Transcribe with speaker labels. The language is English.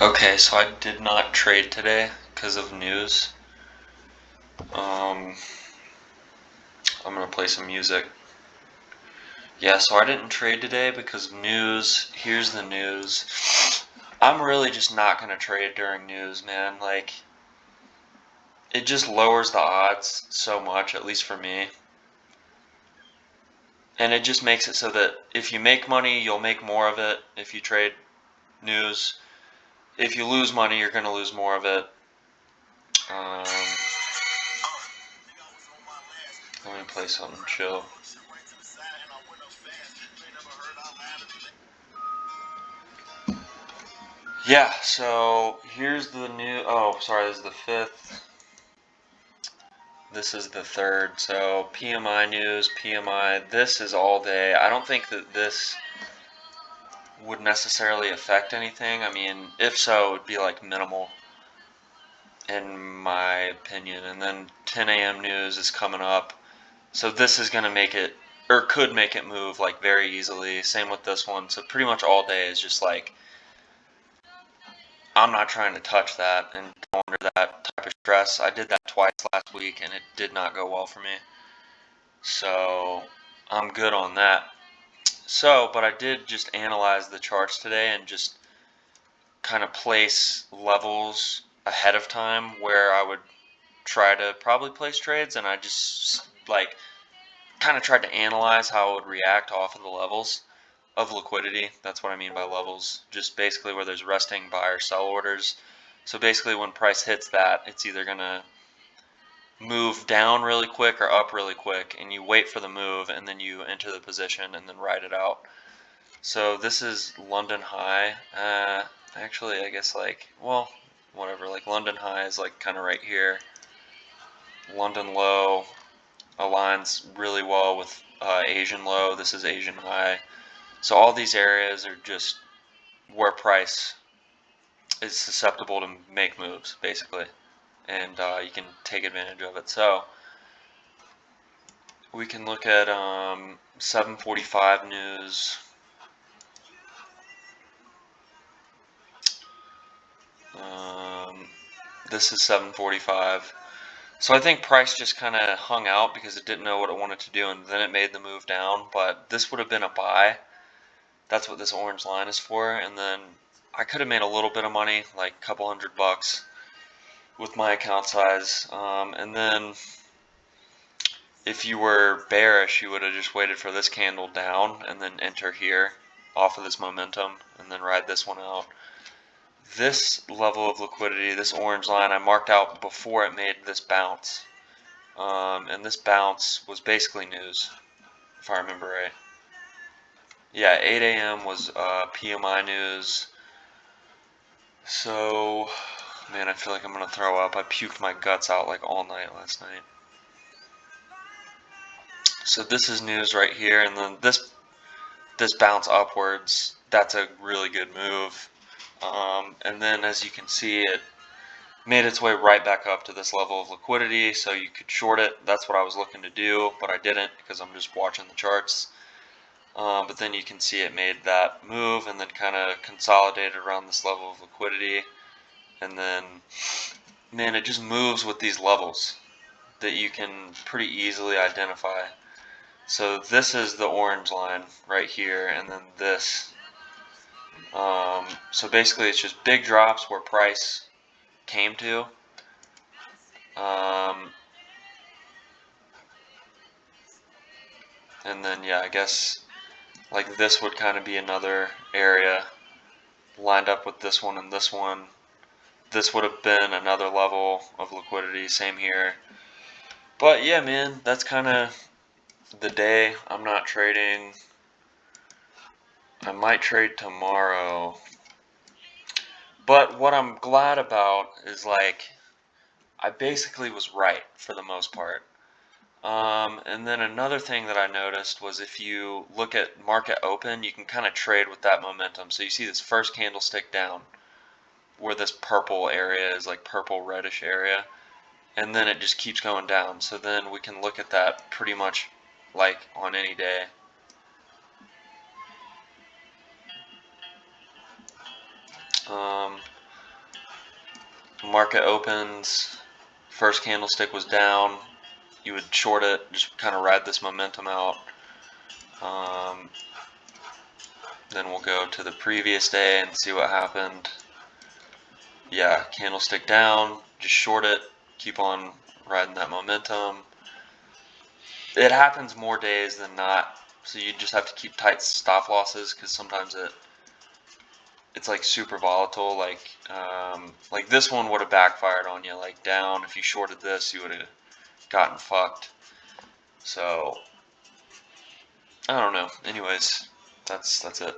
Speaker 1: Okay, so I did not trade today because of news. I'm gonna play some music. Yeah, so I didn't trade today because of news. Here's the news. I'm really just not gonna trade during news, man. Like, it just lowers the odds so much, at least for me. And it just makes it so that if you make money, you'll make more of it if you trade news. If you lose money, you're gonna lose more of it. Um, Let me play something chill. Yeah, so here's the new. Oh, sorry, this is the 5th. This is the 3rd. So PMI news, PMI. This is all day. I don't think that this would necessarily affect anything. I mean, if so, it would be like minimal, in my opinion. And then 10 a.m. news is coming up. So this is going to make it, or could make it move like very easily. Same with this one. So pretty much all day is just like, I'm not trying to touch that and go under that type of stress. I did that twice last week and it did not go well for me. So I'm good on that. So, but I did just analyze the charts today and just kind of place levels ahead of time where I would try to probably place trades, and I just like kind of tried to analyze how it would react off of the levels of liquidity. That's what I mean by levels. Just basically where there's resting buy or sell orders. So basically when price hits that, it's either going to move down really quick or up really quick, and you wait for the move and then you enter the position and then ride it out. So this is London high. Actually, I guess like, well, whatever. Like London high is like kind of right here. London low aligns really well with Asian low. This is Asian high. So all these areas are just where price is susceptible to make moves, basically, and you can take advantage of it. So we can look at 7:45 news. This is 7:45. So I think price just kind of hung out because it didn't know what it wanted to do, and then it made the move down. But this would have been a buy. That's what this orange line is for. And then I could have made a little bit of money, like a couple $100 with my account size. And then if you were bearish, you would have just waited for this candle down and then enter here off of this momentum and then ride this one out. This level of liquidity, this orange line, I marked out before it made this bounce. And this bounce was basically news, if I remember right. Yeah, 8 a.m. was PMI news. So, man, I feel like I'm going to throw up. I puked my guts out like all night last night. So this is news right here, and then this bounce upwards, that's a really good move. And then as you can see, it made its way right back up to this level of liquidity, so you could short it. That's what I was looking to do, but I didn't because I'm just watching the charts. But then you can see it made that move and then kind of consolidated around this level of liquidity. And then, man, it just moves with these levels that you can pretty easily identify. So this is the orange line right here, and then this. So basically it's just big drops where price came to. And then, yeah, I guess like this would kind of be another area lined up with this one and this one. This would have been another level of liquidity, same here. But yeah, man, that's kind of the day. I'm not trading. I might trade tomorrow. But what I'm glad about is like I basically was right for the most part. And then another thing that I noticed was if you look at market open, you can kind of trade with that momentum. So you see this first candlestick down where this purple area is like purple reddish area, and then it just keeps going down. So then we can look at that pretty much like on any day. market opens, first candlestick was down, you would short it, just kind of ride this momentum out. Then we'll go to the previous day and see what happened. Yeah, candlestick down, just short it, keep on riding that momentum. It happens more days than not, so you just have to keep tight stop losses because sometimes it's like super volatile. Like this one would have backfired on you. Like down, if you shorted this, you would have gotten fucked. So I don't know. Anyways, that's it.